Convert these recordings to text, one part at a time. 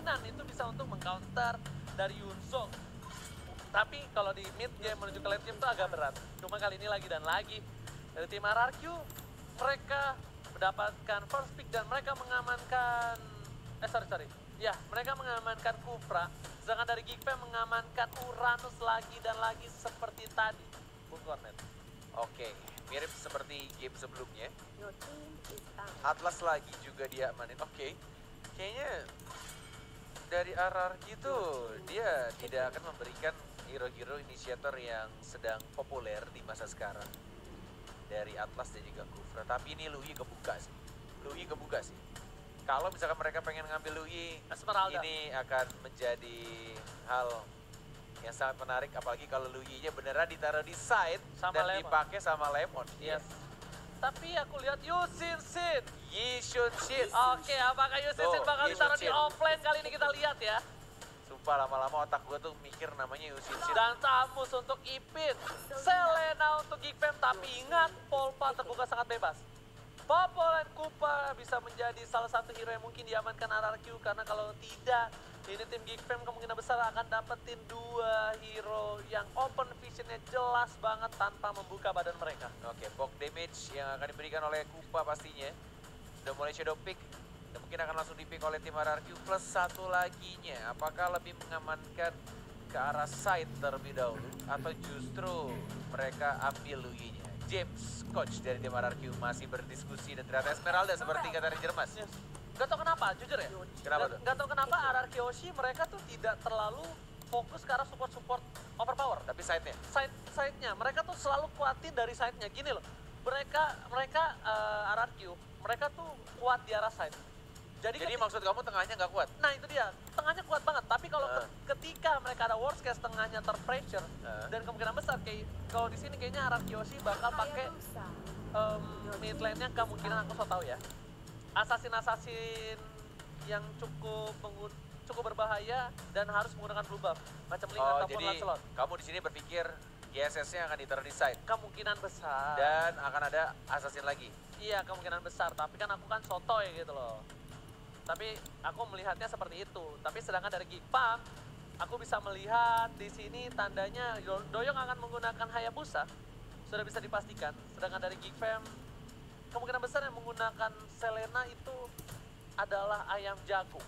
kemungkinan itu bisa untuk mengcounter dari Yunso. Tapi kalau di mid game menuju ke late game itu agak berat. Cuma kali ini lagi dan lagi dari tim RRQ, mereka mendapatkan first pick dan mereka mengamankan, ya mereka mengamankan Kufra. Sedangkan dari Geekfam mengamankan Uranus lagi dan lagi seperti tadi, Bung Cornet. Oke, mirip seperti game sebelumnya. Your team is down. Atlas lagi juga dia amanin. Oke, kayaknya dari RRQ itu dia tidak akan memberikan hero-hero inisiator yang sedang populer di masa sekarang. Dari Atlas dan juga Kufra. Tapi ini Lui kebuka sih. Kalau misalkan mereka pengen ngambil Lui, Esmeralda. ini akan menjadi hal yang sangat menarik, apalagi kalau Lui-nya beneran ditaruh di side Sama dan Lemon. dipakai sama Lemon. Yes. Tapi aku lihat Yusin Sin. Yi Shun Shin. Oke, apakah Yusin Sin Tuh, bakal Yusin ditaruh di Sin. offlane kali ini kita lihat ya. Sumpah lama-lama otak gue tuh mikir namanya Yusin Shin. Dan Tamus untuk Ipin, Selena untuk Geekfam, tapi ingat Polpa terbuka sangat bebas. Popol dan Kupa bisa menjadi salah satu hero yang mungkin diamankan RRQ, karena kalau tidak, ini tim Geekfam kemungkinan besar akan dapetin 2 hero yang open visionnya jelas banget tanpa membuka badan mereka. Oke, poke damage yang akan diberikan oleh Kupa pastinya. Sudah mulai shadow pick. Dan mungkin akan langsung di-pick oleh tim RRQ plus satu laginya. Apakah lebih mengamankan ke arah side terlebih dahulu atau justru mereka ambil Luigi-nya? James, coach dari tim RRQ masih berdiskusi dan ternyata Esmeralda seperti kata Ranger Mas. Yes. Gak tau kenapa, jujur ya. Kenapa tuh? Gak tau kenapa RRQ Oshi mereka tuh tidak terlalu fokus ke arah support overpower. Tapi side-nya? Side-nya, mereka tuh selalu kuatin dari side-nya. Gini loh, mereka RRQ, mereka tuh kuat di arah side. Jadi maksud kamu tengahnya nggak kuat? Nah itu dia, tengahnya kuat banget. Tapi kalau ketika mereka ada worst case tengahnya terpressure, dan kemungkinan besar kayak kalau di sini kayaknya RRQ Oshi bakal pakai Hayabusa. mid lane-nya kemungkinan aku so tahu ya. Assassin yang cukup berbahaya dan harus menggunakan blue buff macam Link Oh, ataupun jadi Lancelot. kamu di sini berpikir GSS-nya akan ditaruh di side Kemungkinan besar. dan akan ada assassin lagi. Iya, kemungkinan besar. Tapi kan aku kan sotoy gitu loh. Tapi aku melihatnya seperti itu. Tapi sedangkan dari Geekfam, aku bisa melihat di sini tandanya Doyong akan menggunakan Hayabusa. Sudah bisa dipastikan. Sedangkan dari Geekfam, kemungkinan besar yang menggunakan Selena itu adalah ayam jago.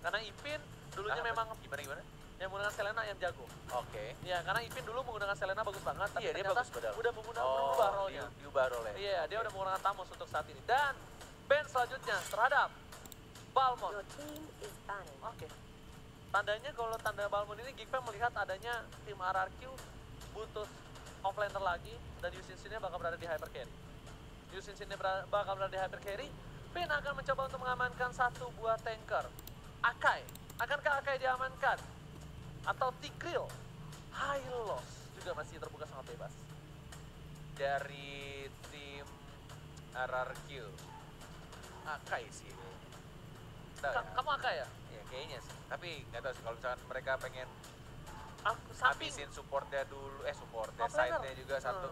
Karena Ipin dulunya memang Gimana? yang menggunakan Selena ayam jago. Oke. Iya, karena Ipin dulu menggunakan Selena bagus banget. Tapi Iya, dia ternyata bagus padahal. udah menggunakan berubah role-nya. diubah role. Iya, dia udah menggunakan Tamus untuk saat ini. Dan band selanjutnya terhadap Balmond. Your team is banning. Oke. Tandanya kalau tanda Balmond ini Geekfam melihat adanya tim RRQ butuh offlaner lagi dan Yusin Sin bakal berada di hyper carry. Yusin Sin bakal berada di hyper carry. Pin akan mencoba untuk mengamankan satu buah tanker. Akai. Akankah Akai diamankan? Atau Tigril? Hylos juga masih terbuka sangat bebas. Dari tim RRQ. Akai sih. Tahu ya? Kamu Akai ya? Ya kayaknya sih. Tapi nggak tahu sih kalau misalkan mereka pengen Aku samping. habisin supportnya dulu, supportnya, Offlaner. side-nya juga satu.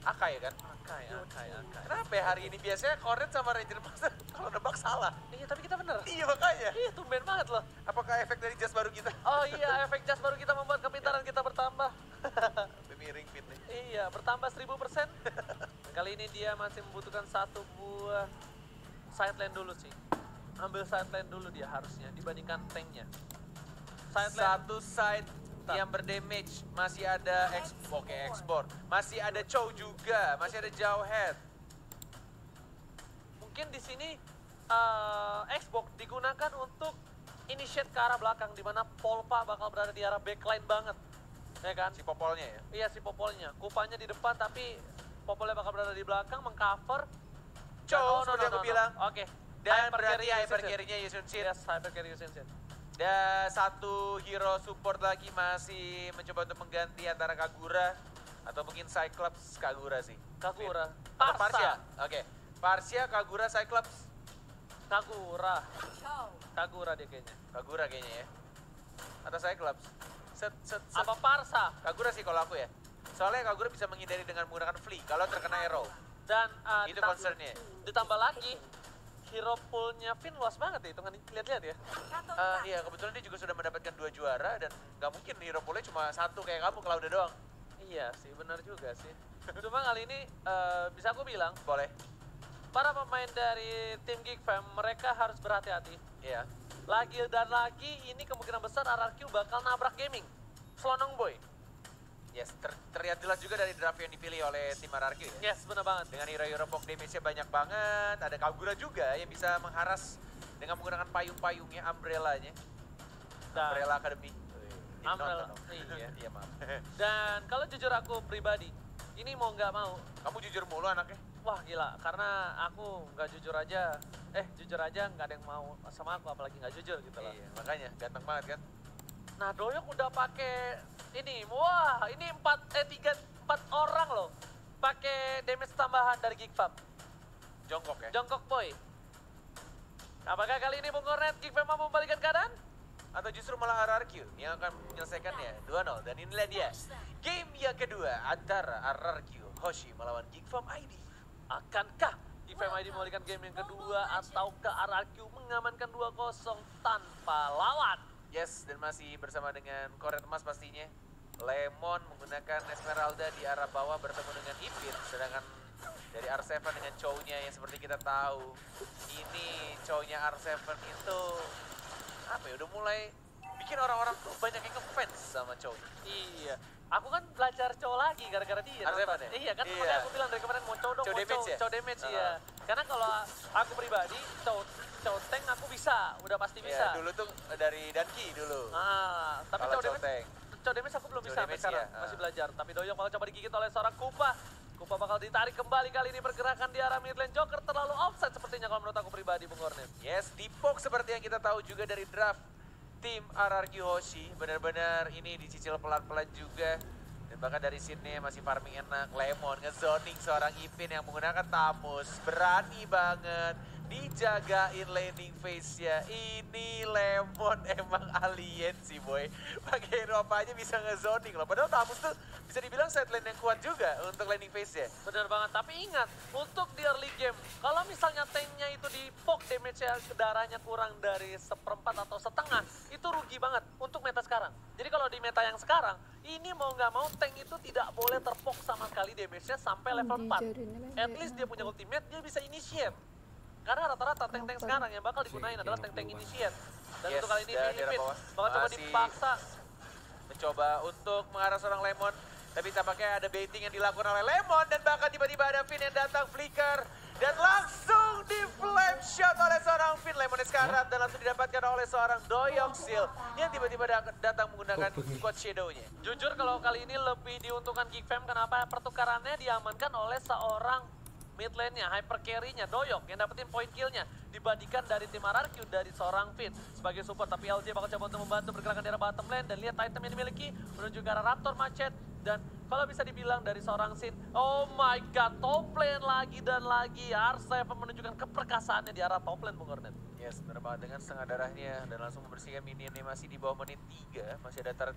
Akai kan? Akai. Kenapa ya hari ini biasanya Cornet sama Ranger Master kalau nebak salah? Iya, tapi kita bener. Iya makanya. Iya, tumben banget loh. Apakah efek dari jas baru kita? Oh iya, efek jas baru kita membuat kepintaran kita bertambah. Miring pin nih. Iya, bertambah 1000%. Kali ini dia masih membutuhkan satu buah side lane dulu sih. Ambil side lane dulu dia harusnya dibandingkan tanknya. Side lane. Satu side yang berdamage, masih ada ekspor, masih ada Chow juga, masih ada Jawhead. Mungkin di sini Xbox digunakan untuk initiate ke arah belakang, di mana Polpa bakal berada di arah backline banget, ya kan? Si Popolnya ya? Iya, si Popolnya. Kupanya di depan, tapi Popolnya bakal berada di belakang, mengcover. Chow, seperti aku bilang. Oke. Dan berarti hyper carry-nya Yusun Shin. Yes, hyper carry Yusun Shin. Dan satu hero support lagi masih mencoba untuk mengganti antara Kagura atau mungkin Cyclops. Kagura sih. Kagura. Atau Parsa. Parsia. Oke. Parsia, Kagura, Cyclops. Kagura. Chow. Kagura dia kayaknya. Kagura kayaknya ya. Atau Cyclops. Set. Apa Parsa? Kagura sih kalau aku ya. Soalnya Kagura bisa menghindari dengan menggunakan Flea kalau terkena arrow. Dan Itu concernnya. ditambah lagi hero poolnya Finn luas banget ya, hitungan lihat-lihat ya. Iya, kebetulan dia juga sudah mendapatkan 2 juara dan nggak mungkin hero poolnya cuma satu kayak kamu kalau udah doang. Iya sih, benar juga sih. Cuma kali ini bisa aku bilang, Boleh. para pemain dari tim Geek Fam mereka harus berhati-hati. Iya. Lagi dan lagi ini kemungkinan besar RRQ bakal nabrak gaming. Slonong boy. Yes, terlihat jelas juga dari draft yang dipilih oleh tim RRQ ya. Yes, benar banget. Dengan hero-hero poke damage-nya banyak banget. Ada Kagura juga yang bisa mengharas dengan menggunakan payung-payungnya, umbrella-nya. Dan- Umbrella Academy. Umbrella, Nonton dong. iya. Iya, maaf. Dan kalau jujur aku pribadi, ini mau nggak mau, Kamu jujur mulu anaknya. wah gila, karena aku nggak jujur aja, jujur aja nggak ada yang mau sama aku, apalagi nggak jujur gitu loh. Iya, makanya ganteng banget kan. Nah, Doyok udah pakai ini, wah ini 4 orang loh, pakai damage tambahan dari Geek Fam. Jongkok ya. Jongkok boy. Apakah kali ini Bung Kornet Geek Fam mau membalikan keadaan? Atau justru malah RRQ yang akan menyelesaikannya 2-0. Dan inilah dia game yang kedua antara RRQ Hoshi melawan Geek Fam ID. Akankah Geek Fam ID membalikan game yang kedua ataukah RRQ mengamankan 2-0 tanpa lawan? Yes, dan masih bersama dengan Koret Emas pastinya. Lemon menggunakan Esmeralda di arah bawah bertemu dengan Ipin. Sedangkan dari R7 dengan Chow-nya yang seperti kita tahu. Ini Chow-nya R7 itu apa ya, udah mulai bikin orang-orang tuh banyak yang ngefans sama Chow. Iya, aku kan belajar cow lagi gara-gara dia. R7 nonton. ya? Iya kan, Iya. makanya aku bilang dari kemarin mau cow dong, Cow mau damage ya? cow damage iya. Karena kalau aku pribadi, cow tank aku bisa, udah pasti Iya, bisa. dulu tuh dari Danki dulu. Tapi Kalau cow damage, Tank. cow damage aku belum Cow bisa sampai damage sekarang, ya, masih belajar. Tapi Doyong bakal coba digigit oleh seorang Kupa. Kupa bakal ditarik kembali kali ini pergerakan di arah mid lane. Joker terlalu offside sepertinya kalau menurut aku pribadi, Bung Kornet. Yes, Dipok seperti yang kita tahu juga dari draft tim RRQ Hoshi. Benar-benar ini dicicil pelan-pelan juga. Dan bahkan dari sini masih farming enak. Lemon ngezoning seorang Ipin yang menggunakan Tamus. Berani banget. Dijagain laning phase-nya. Ini Lemon emang alien sih boy. Pakai hero apa aja bisa ngezoning loh. Padahal Tamus tuh bisa dibilang side lane yang kuat juga untuk laning phase-nya. Bener banget, tapi ingat, untuk di early game, kalau misalnya tanknya itu di poke damage-nya darahnya kurang dari 1/4 atau setengah, itu rugi banget untuk meta sekarang. Jadi kalau di meta yang sekarang, ini mau nggak mau tank itu tidak boleh terpok sama sekali damage-nya sampai level 4. At least dia punya ultimate, dia bisa initiate. Karena rata-rata tank-tank sekarang yang bakal digunain adalah tank-tank initiate. Dan Yes, untuk kali ini dan di arah Filipin bawah bakal coba masih dipaksa. Mencoba untuk mengarah seorang Lemon. Tapi tampaknya ada baiting yang dilakukan oleh Lemon. Dan bahkan tiba-tiba ada Finn yang datang flicker. Dan langsung di flame shot oleh seorang Finn. Lemonnya sekarat dan langsung didapatkan oleh seorang Doyoksil. Yang tiba-tiba datang menggunakan Quad Shadow-nya. Jujur kalau kali ini lebih diuntungkan Geek Fam, kenapa? Pertukarannya diamankan oleh seorang mid lane-nya, hyper carry-nya, Doyok yang dapetin point kill-nya dibandingkan dari tim RRQ dari seorang Finn sebagai support. Tapi LJ bakal coba untuk membantu pergerakan di arah bottom lane dan lihat item yang dimiliki menuju ke arah Raptor Macet. Dan kalau bisa dibilang dari seorang Sin, oh my god, top lane lagi dan lagi. R7 menunjukkan keperkasaannya di arah top lane, Bung Kornet. Yes, benar banget dengan setengah darahnya dan langsung membersihkan minion yang masih di bawah menit 3. Masih ada turret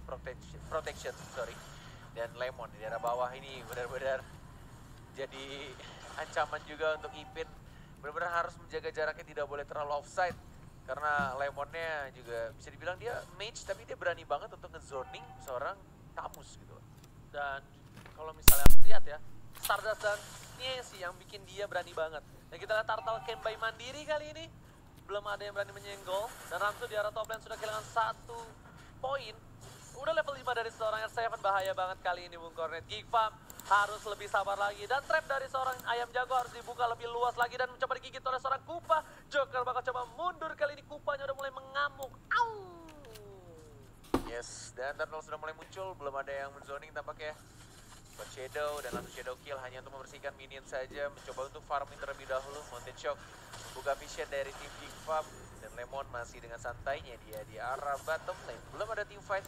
protection, sorry. Dan Lemon di daerah bawah ini benar-benar jadi ancaman juga untuk Ipin. Benar-benar harus menjaga jaraknya, tidak boleh terlalu offside. Karena Lemonnya juga bisa dibilang dia mage, tapi dia berani banget untuk ngezoning seorang Tamus gitu. Dan kalau misalnya lihat ya, Stardust dan Niesi yang bikin dia berani banget. Dan kita lihat Turtle Camp by Mandiri kali ini, belum ada yang berani menyenggol. Dan Ramsu di arah top lane sudah kehilangan 1 poin. Udah level 5 dari seorang R7, bahaya banget kali ini Bung Kornet. Geek Fam harus lebih sabar lagi. Dan trap dari seorang Ayam Jago harus dibuka lebih luas lagi dan mencoba digigit oleh seorang Kupa. Joker bakal coba mundur kali ini, Kupanya udah mulai mengamuk. Au! Yes, dan Turtle sudah mulai muncul, belum ada yang menzoning tampaknya. Buat Shadow dan langsung Shadow kill hanya untuk membersihkan minion saja. Mencoba untuk farming terlebih dahulu. Mountain Shock buka vision dari tim Geek Fam. Dan Lemon masih dengan santainya dia di arah bottom lane. Belum ada team fight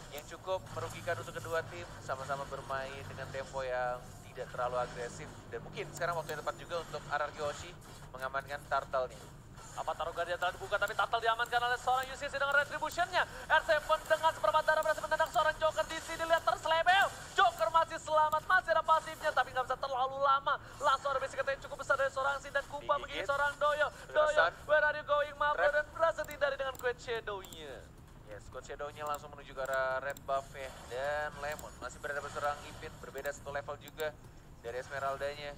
yang cukup merugikan untuk kedua tim. Sama-sama bermain dengan tempo yang tidak terlalu agresif. Dan mungkin sekarang waktu yang tepat juga untuk RRQ Hoshi mengamankan Turtle-nya. Apa taruh dia telah dibuka, tapi Turtle diamankan oleh seorang UCC dengan retribution-nya. R7 dengan seperempat darah berhasil menendang seorang Joker di sini. Lihat terselebel. Joker masih selamat, masih ada pasifnya, tapi nggak bisa terlalu lama. Langsung ada basic attack yang cukup besar dari seorang Sin dan Kupa begini seorang Doyo. Doyo Squad Shadow-nya. Ya, Squad Shadow-nya langsung menuju ke arah red buff ya. Dan Lemon masih berada berserang Ipin, berbeda satu level juga dari Esmeralda-nya.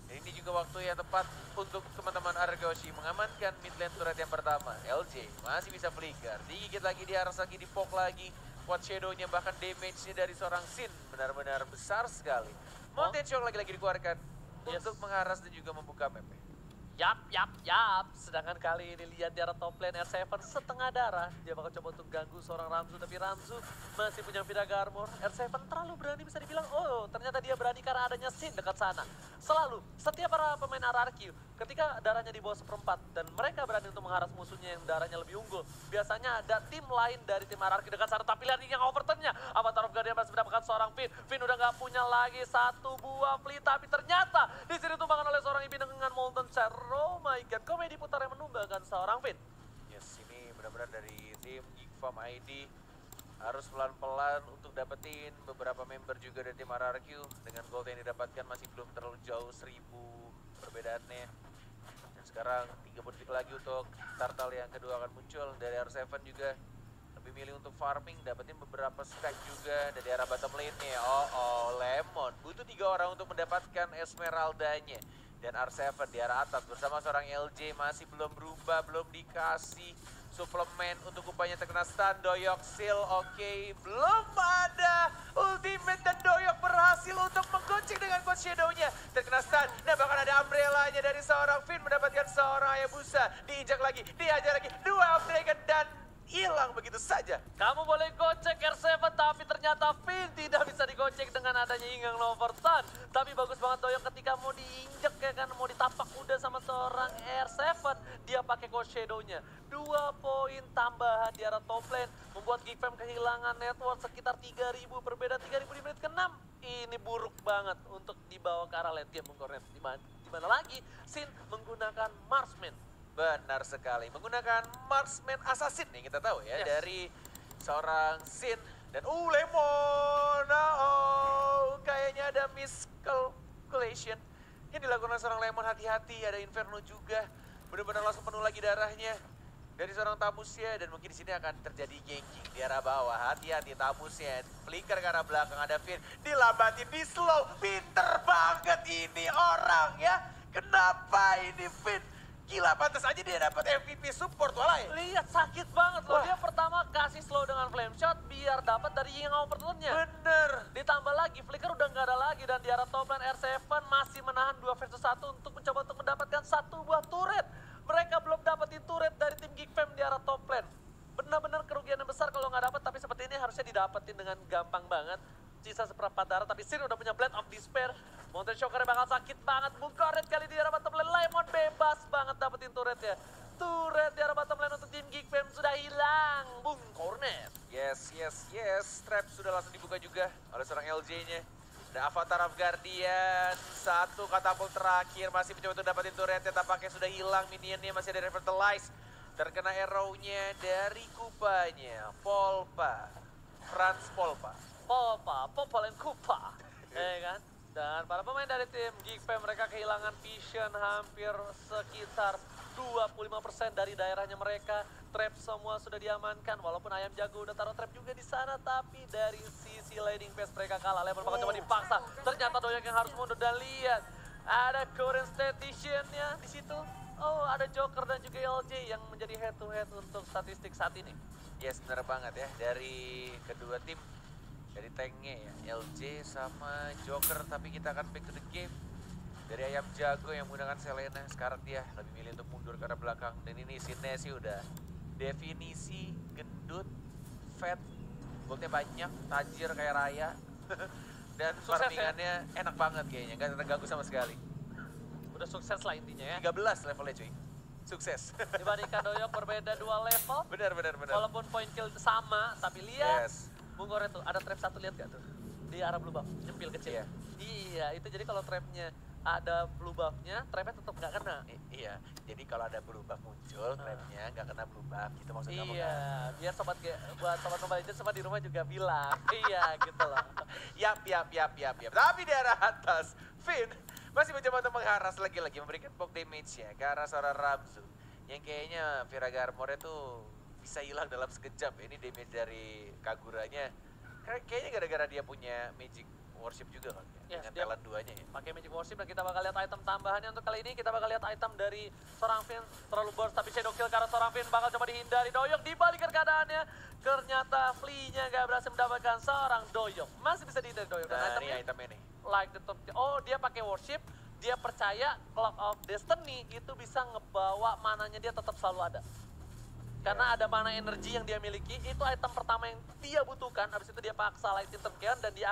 Dan ini juga waktu yang tepat untuk teman-teman Argoshi mengamankan mid lane turret yang pertama. LJ masih bisa flicker, digigit lagi, diaras lagi, dipok lagi. Squad Shadow-nya bahkan damage-nya dari seorang Sin benar-benar besar sekali. Mountain Shock lagi-lagi dikeluarkan untuk mengharas dan juga membuka map. Yap. Sedangkan kali ini lihat di arah top lane R7 setengah darah. Dia bakal coba untuk ganggu seorang Ramzu, tapi Ramzu masih punya Viraga Armor. R7 terlalu berani bisa dibilang, oh ternyata dia berani karena adanya Sin dekat sana. Selalu, setiap para pemain RRQ, ketika darahnya di bawah seperempat dan mereka berani untuk mengharas musuhnya yang darahnya lebih unggul, biasanya ada tim lain dari tim RRQ dekat sana, tapi lihat yang overturn-nya. Avatar of Guardian masih mendapatkan seorang Finn. Finn udah gak punya lagi satu buah fleet, tapi ternyata di sini tumbangkan oleh seorang Ibin dengan Molten Share. Oh my god, komedi putar yang menumbangkan seorang Finn. Yes, ini benar-benar dari tim Geek Farm ID harus pelan-pelan untuk dapetin beberapa member juga dari tim RRQ. Dengan gold yang didapatkan masih belum terlalu jauh, 1000 perbedaannya. Dan sekarang 30 detik lagi untuk turtle yang kedua akan muncul. Dari R7 juga lebih milih untuk farming, dapetin beberapa stack juga dari arah bottom lane-nya. Lemon butuh 3 orang untuk mendapatkan Esmeralda-nya. Dan R7 di arah atas bersama seorang LJ masih belum berubah, belum dikasih suplemen untuk upahnya terkena stun. Doyok seal, oke, belum ada ultimate dan Doyok berhasil untuk menggonceng dengan Squad Shadow-nya. Terkena stun, nah bahkan ada umbrella-nya dari seorang Finn mendapatkan seorang Hayabusa. Diinjak lagi, dihajar lagi, 2 of Dragon dan hilang begitu saja. Kamu boleh gocek R7, tapi ternyata Finn tidak bisa digocek dengan adanya Ingang Loverton. Tapi bagus banget Doyok ketika mau diinjek ya kan, mau ditapak kuda sama seorang R7. Dia pakai Squad Shadow-nya. 2 poin tambahan di arah top lane. Membuat Geek Fam kehilangan network sekitar 3.000, berbeda 3.000 di menit ke-6. Ini buruk banget untuk dibawa ke arah late game, Bung Kornet. Dimana lagi Sin menggunakan Marksman. Benar sekali, menggunakan Marksman Assassin yang kita tahu ya, dari seorang Sin. Dan Lemon, kayaknya ada miscalculation yang dilakukan oleh seorang Lemon. Hati-hati, ada Inferno juga, benar-benar langsung penuh lagi darahnya dari seorang Tamusya. Dan mungkin di sini akan terjadi ganking di arah bawah. Hati-hati Tamusya, flicker ke arah belakang, ada Finn, dilambatin, di slow. Pinter banget ini orang ya, kenapa ini Finn? Gila, pantas aja dia dapat MVP support walai. Lihat sakit banget loh. Dia pertama kasih slow dengan flame shot biar dapat dari Ying overturn-nya. Bener. Ditambah lagi flicker udah nggak ada lagi, dan di arah top lane R7 masih menahan 2 versus 1 untuk mencoba untuk mendapatkan 1 buah turret. Mereka belum dapetin turret dari tim Geek Fam di arah top lane. Benar-benar kerugian yang besar kalau nggak dapat, tapi seperti ini harusnya didapetin dengan gampang banget. Sisa seperempat darah, tapi Sin udah punya Blade of Despair. Mountain Shocker bakal sakit banget. Bung Kornet kali di arah bottom lane. Lemon bebas banget dapetin turret ya. Turret di arah bottom lane untuk tim Geek Fam sudah hilang, Bung Kornet. Yes. Trap sudah langsung dibuka juga oleh seorang LJ-nya. Ada Avatar of Guardian, 1 katapult terakhir masih mencoba untuk dapetin turretnya, tampaknya sudah hilang. Minionnya masih ada revitalize. Terkena arrow-nya dari Kupanya, Polpa, Franz Polpa, Popol and Kupa, ya kan? Dan para pemain dari tim Geek Fam mereka kehilangan vision hampir sekitar 25% dari daerahnya mereka. Trap semua sudah diamankan, walaupun Ayam Jago udah taruh trap juga di sana, tapi dari sisi laning phase mereka kalah. Lemon bakal coba dipaksa, ternyata Doyok yang harus mundur. Dan lihat, ada current statistician-nya di situ. Oh, ada Joker dan juga LJ yang menjadi head to head untuk statistik saat ini. Yes, benar banget ya, dari kedua tim. Dari tanknya ya, LJ sama Joker, tapi kita akan back to the game. Dari Ayam Jago yang menggunakan Selena, sekarang dia lebih milih untuk mundur ke arah belakang. Dan ini Sinnya sih udah definisi gendut, fat, goldnya banyak, tajir kayak Raya. Dan farmingannya enak banget kayaknya, gak terganggu sama sekali. Udah sukses lah intinya ya. 13 levelnya cuy, sukses. Dibandingkan Doyok berbeda 2 level. Benar. Walaupun point kill sama, tapi lihat. Yes. Bung Kornet tuh, ada trap 1 lihat gak tuh? Di arah blue buff, nyempil kecil. Iya, itu jadi kalau trapnya ada blue buff-nya, trapnya tetap nggak kena. Iya, jadi kalau ada blue buff muncul, trapnya nggak kena blue buff, gitu maksud kamu kan? Iya, biar buat sobat Mobile Legends semua di rumah juga bilang. Iya, gitu loh. Yap. Tapi di arah atas, Finn masih mencoba untuk mengharas lagi-lagi, memberikan poke damage-nya ke arah seorang Ramzu. Yang kayaknya Viraga Armor-nya tuh bisa hilang dalam sekejap. Ini damage dari Kaguranya kayaknya gara-gara dia punya Magic Worship juga kan ya, Yes, dengan dia talent 2-nya ya. pakai Magic Worship dan kita bakal lihat item tambahannya untuk kali ini. Kita bakal lihat item dari seorang Finn terlalu burst tapi Shadow Kill karena seorang Finn bakal coba dihindari. Doyok dibalikan keadaannya. Ternyata Flea-nya gak berhasil mendapatkan seorang Doyok. Masih bisa dihindari Doyok dan Nah, itemnya ini itemnya nih. like the top. Oh, dia pakai Worship. Dia percaya Clock of Destiny itu bisa ngebawa mananya dia tetap selalu ada. Karena ada mana energi yang dia miliki, itu item pertama yang dia butuhkan. Habis itu dia paksa Lightning Turn dan dia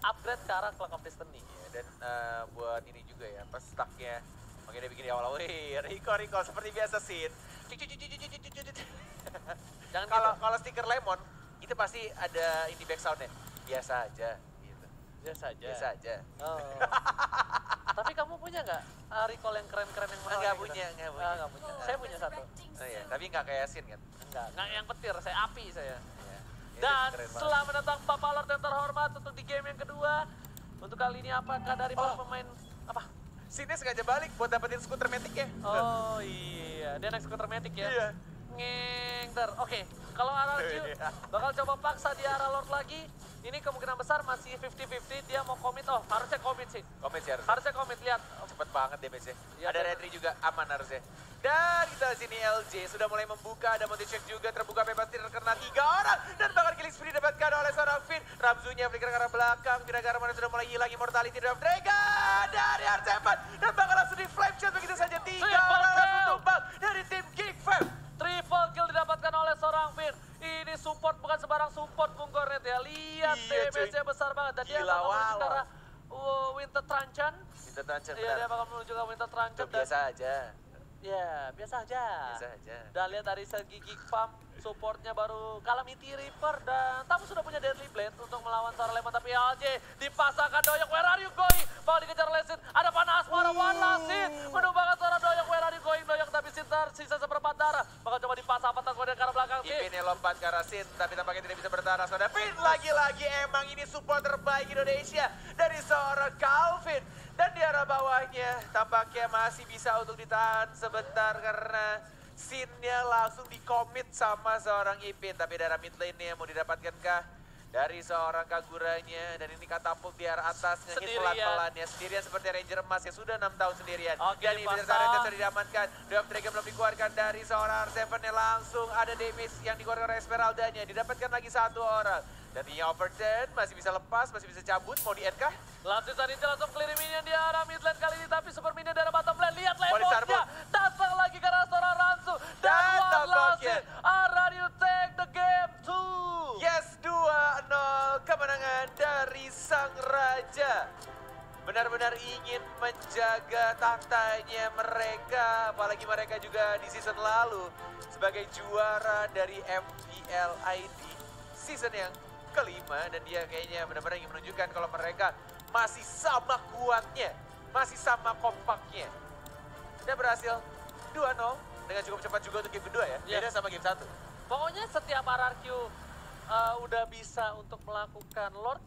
upgrade ke arah Clock of Destiny. Ya, dan buat ini juga ya, pas stucknya makanya dia bikin di awal-awal, wih, recall seperti biasa Sin. Jangan Kalau stiker lemon, itu pasti ada indie back sound-nya. Biasa aja, gitu. biasa aja. Biasa aja. Oh. Tapi kamu punya nggak recall yang keren-keren yang mahal? Nggak kayak punya, gitu? nggak punya. Nggak punya. Saya punya satu. Oh iya, tapi nggak kayak Sin kan? Nggak yang petir, saya api saya. Iya. Dan Itu keren banget. setelah menentang Papa Lord yang terhormat untuk di game yang kedua, untuk kali ini apakah dari para pemain apa? Sinnya sengaja balik buat dapetin skuter Matic ya. Oh iya, dia naik skuter Matic ya. Iya. Ngengter. Oke, kalau RRQ Iya. bakal coba paksa di arah Lord lagi. Ini kemungkinan besar masih 50-50, dia mau commit. Oh, harusnya commit sih. Komen sih harusnya. Harusnya commit, lihat. Cepet banget damage-nya. Iya, Ada betul. retry juga, aman harusnya. Dan kita di sini LJ sudah mulai membuka, ada multi check juga, terbuka bebas, terkena 3 orang. Dan bakal killing spree didapatkan oleh seorang Finn. Ramzunya flicker ke arah belakang, kira-kira mana sudah mulai hilang immortality dari Dragon dari R7. Dan bakal langsung di flame shot begitu saja, 3 Triple orang langsung kill. tumbang dari tim Geek Fam. Triple kill didapatkan oleh seorang Finn. Ini support bukan sembarang support Bung Kornet ya. Lihat Iya, cuy. damage-nya besar banget. Dan dia Gila, bakal menuju ke wow. arah Winter Truncheon. Minta tancap Iya, dia benar. bakal menuju ke Winter Itu Truncheon. Dan biasa aja, ya, biasa aja. biasa aja. Dan lihat dari segi Geek Farm, supportnya baru Calamity Reaper dan Tamu sudah punya Deadly Blade untuk melawan seorang Lemon. Tapi LJ dipasangkan Doyok, where are you going? Bakal dikejar oleh Sin, ada panas Asmara, one last Sin. Menumbangkan seorang Doyok, where are you going? Doyok tapi Sin tersisa seperempat darah. Bakal coba dipasang patas kemudian ke arah belakang Sin. Ipinnya lompat ke arah Sin, tapi tampaknya tidak bisa bertahan. Soalnya Finn lagi-lagi emang ini support terbaik Indonesia dari seorang Calvin. Dan di arah bawahnya tampaknya masih bisa untuk ditahan sebentar karena Sin-nya langsung di-commit sama seorang Ipin. Tapi dari mid lane-nya mau didapatkankah dari seorang Kaguranya. Dan ini katapult di arah atas ngehit Sendirian. pelan-pelan ya. Sendirian seperti Ranger Emas yang sudah 6 tahun sendirian. Oke, Dan ini dipasang. Turret sudah diamankan. Dwarf Dragon belum dikeluarkan dari seorang R7-nya langsung. Ada damage yang dikeluarkan oleh Esmeralda-nya. Didapatkan lagi 1 orang. Dan ini overturn masih bisa lepas, masih bisa cabut. Mau di-end kah? Langsung tadi langsung clear minion di arah mid lane kali ini. Tapi super minion dari bottom lane. Lihat Polis Lemonsnya. Arbor. Datang lagi ke arah seorang Ransu. Dan Dan one last tampaknya. Sin. Are you take the game 2? Yes, 2-0 kemenangan dari Sang Raja. Benar-benar ingin menjaga tahtanya mereka. Apalagi mereka juga di season lalu sebagai juara dari MPL ID season yang kelima. Dan dia kayaknya benar-benar ingin menunjukkan kalau mereka masih sama kuatnya, masih sama kompaknya. Dan berhasil 2-0 dengan cukup cepat juga untuk game kedua ya. Iya. Beda sama game 1. Pokoknya setiap RRQ udah bisa untuk melakukan Lord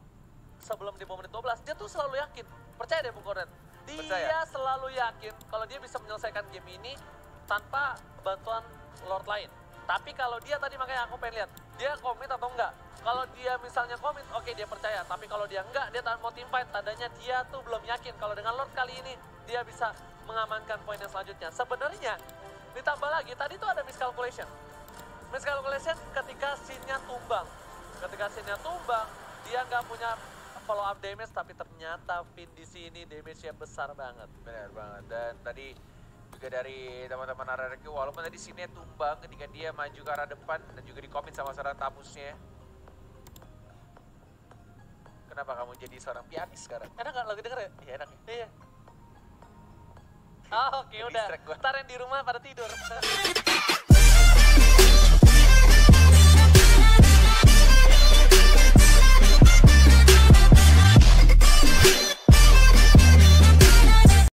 sebelum di menit 12, dia tuh selalu yakin. Percaya deh Bung Kornet. Dia Percaya. selalu yakin kalau dia bisa menyelesaikan game ini tanpa bantuan Lord lain. Tapi kalau dia tadi makanya aku pengen lihat, dia komit atau enggak. Kalau dia misalnya komit, oke dia percaya. Tapi kalau dia enggak, dia mau team fight. Tandanya dia tuh belum yakin kalau dengan Lord kali ini dia bisa mengamankan poin yang selanjutnya. Sebenarnya ditambah lagi, tadi tuh ada miscalculation. Miscalculation ketika scene-nya tumbang. Ketika scene-nya tumbang, dia nggak punya follow up damage, tapi ternyata Finn di sini damage-nya besar banget. Benar banget. Dan tadi juga dari teman-teman RRQ, walaupun tadi scene-nya tumbang ketika dia maju ke arah depan dan juga di-commit sama seorang Tamusnya. Kenapa kamu jadi seorang pianis sekarang? Enak nggak lagi denger ya? Iya enak ya? Iya. Ah, oke udah. Distract gua. Ntar yang di rumah pada tidur.